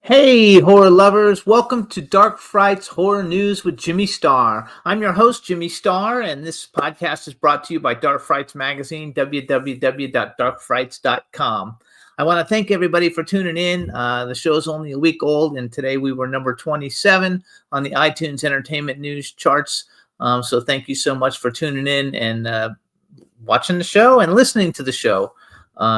Hey, horror lovers. Welcome to Dark Frights Horror News with Jimmy Starr. I'm your host, Jimmy Starr, and this podcast is brought to you by Dark Frights Magazine, www.darkfrights.com. I want to thank everybody for tuning in. The show is only a week old, and today we were number 27 on the iTunes Entertainment News charts. So thank you so much for tuning in and watching the show and listening to the show.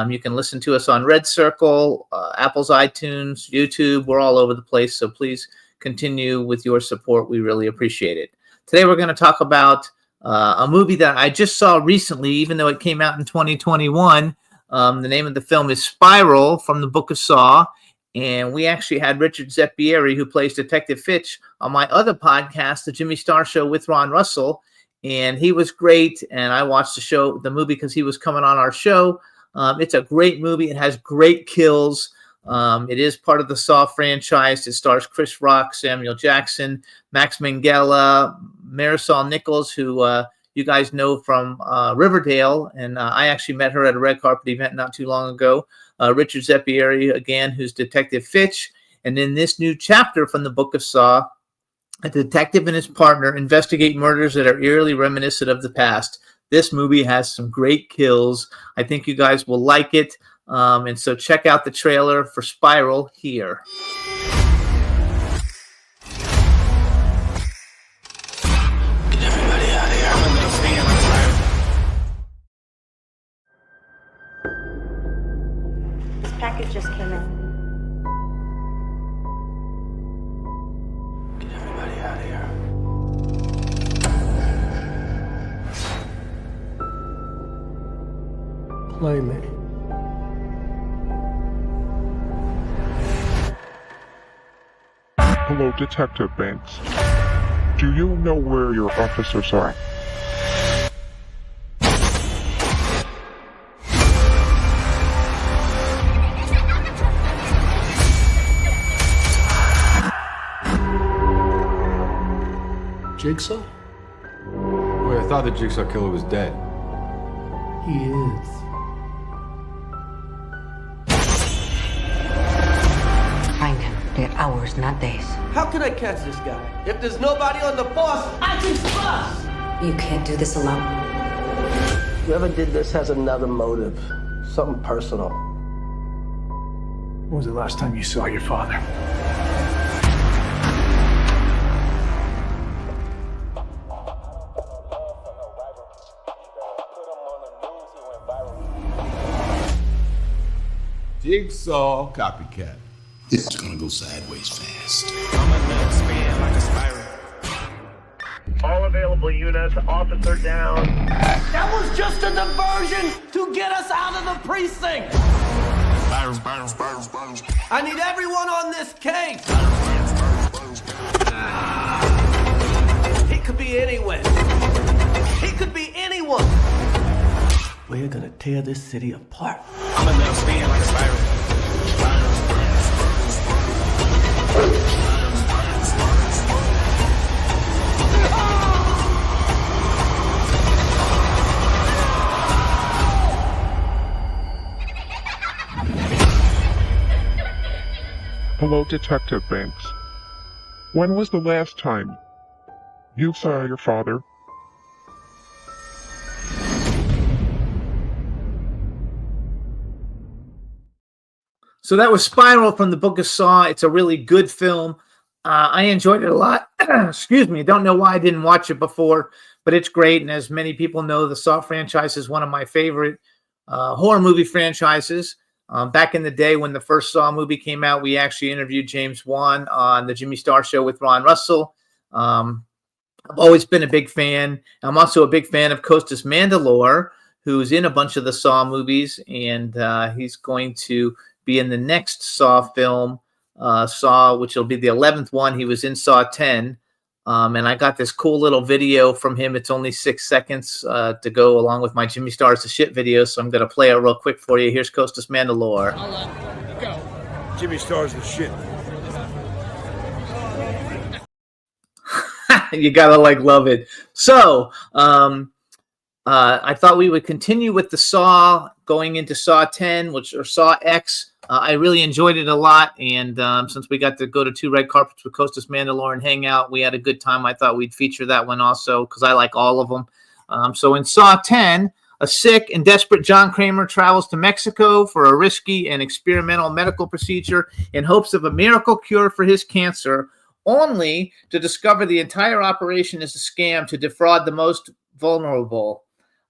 You can listen to us on Red Circle, Apple's iTunes, YouTube. We're all over the place, so please continue with your support. We really appreciate it. Today we're going to talk about a movie that I just saw recently, even though it came out in 2021. The name of the film is Spiral from the Book of Saw, and we actually had Richard Zeppieri, who plays Detective Fitch, on my other podcast, The Jimmy Starr Show with Ron Russell, and he was great, and I watched the movie because he was coming on our show. It's a great movie. It has great kills. It is part of the Saw franchise. It stars Chris Rock, Samuel Jackson, Max Minghella, Marisol Nichols, who you guys know from Riverdale, and I actually met her at a red carpet event not too long ago. Richard Zeppieri, again, who's Detective Fitch. And in this new chapter from the Book of Saw, a detective and his partner investigate murders that are eerily reminiscent of the past. This movie has some great kills. I think you guys will like it. And so check out the trailer for Spiral here. Get everybody out of here. This package just came in. Get everybody out of here. Play me. Hello, Detective Banks. Do you know where your officers are? Jigsaw? Wait, I thought the Jigsaw Killer was dead. He is. Find him. They're hours, not days. How can I catch this guy? If there's nobody on the force, I can bust! You can't do this alone. Whoever did this has another motive. Something personal. When was the last time you saw your father? Jigsaw copycat. It's gonna go sideways fast. All available units, officer down. That was just a diversion to get us out of the precinct! I need everyone on this case! He could be anywhere. He could be anyone. We're gonna tear this city apart. I'm a little spin like a spiral. Hello, Detective Banks. When was the last time you saw your father? So that was Spiral from the Book of Saw. It's a really good film. I enjoyed it a lot. Excuse me. I don't know why I didn't watch it before, but it's great. And as many people know, the Saw franchise is one of my favorite horror movie franchises. Back in the day when the first Saw movie came out, we actually interviewed James Wan on the Jimmy Starr Show with Ron Russell. I've always been a big fan. I'm also a big fan of Costas Mandylor, who's in a bunch of the Saw movies, and he's going to be in the next Saw film, Saw, which will be the 11th one. He was in Saw 10. And I got this cool little video from him. It's only 6 seconds to go along with my Jimmy Starr's the Shit video. So I'm going to play it real quick for you. Here's Costas Mandylor. Go. Jimmy Starr's the shit. You got to love it. So I thought we would continue with the Saw going into Saw 10, or Saw X. I really enjoyed it a lot, and since we got to go to 2 red carpets with Costas Mandalore and hang out, we had a good time. I thought we'd feature that one also because I like all of them. So in Saw 10, a sick and desperate John Kramer travels to Mexico for a risky and experimental medical procedure in hopes of a miracle cure for his cancer, only to discover the entire operation is a scam to defraud the most vulnerable.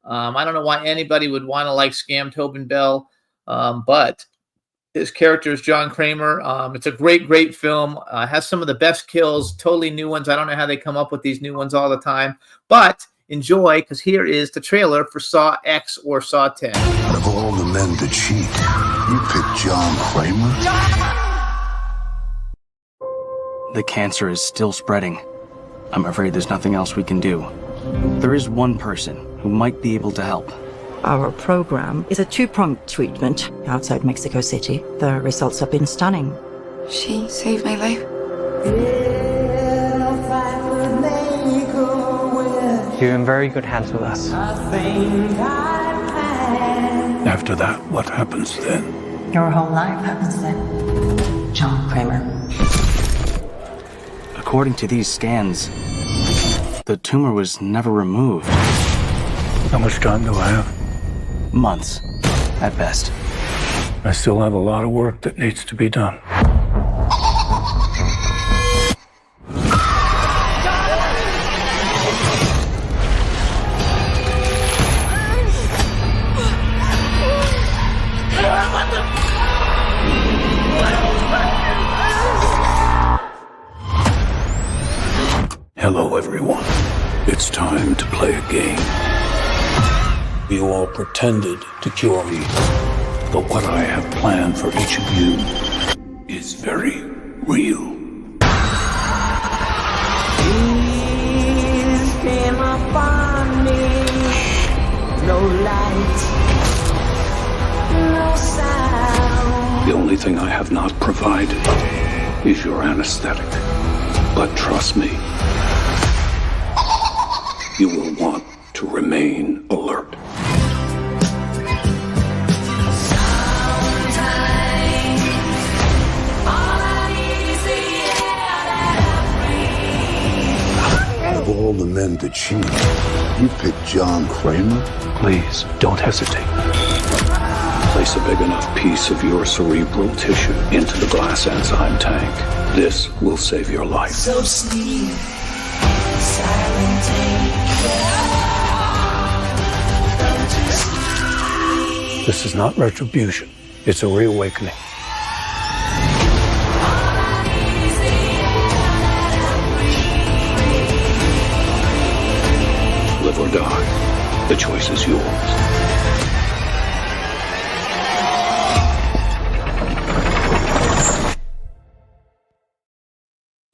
I don't know why anybody would want to scam Tobin Bell, but his character is John Kramer. It's a great film. Has some of the best kills, totally new ones. I don't know how they come up with these new ones all the time, but enjoy, because here is the trailer for Saw X or Saw 10. Out of all the men to cheat, you picked John Kramer? The cancer is still spreading. I'm afraid there's nothing else we can do. There is one person who might be able to help. Our program is a 2-pronged treatment outside Mexico City. The results have been stunning. She saved my life. You're in very good hands with us. After that, what happens then? Your whole life happens then. John Kramer. According to these scans, the tumor was never removed. How much time do I have? Months, at best. I still have a lot of work that needs to be done. Hello, everyone. It's time to play a game. You all pretended to cure me, but what I have planned for each of you is very real. Please came upon me. No light, no sound. The only thing I have not provided is your anesthetic. But trust me, you will want to remain alert. Out of all the men to cheat, you picked John Kramer? Please, don't hesitate. Place a big enough piece of your cerebral tissue into the glass enzyme tank. This will save your life. So sleep, silent This is not retribution. It's a reawakening. Live or die. The choice is yours.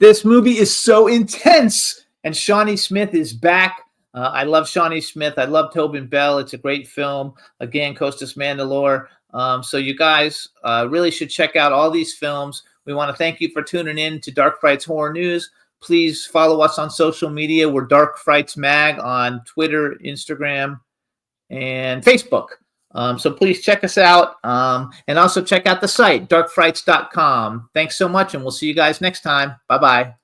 This movie is so intense, and Shawnee Smith is back. I love Shawnee Smith. I love Tobin Bell. It's a great film. Again, Costas Mandalore. So you guys really should check out all these films. We want to thank you for tuning in to Dark Frights Horror News. Please follow us on social media. We're Dark Frights Mag on Twitter, Instagram, and Facebook. So please check us out. And also check out the site, darkfrights.com. Thanks so much, and we'll see you guys next time. Bye-bye.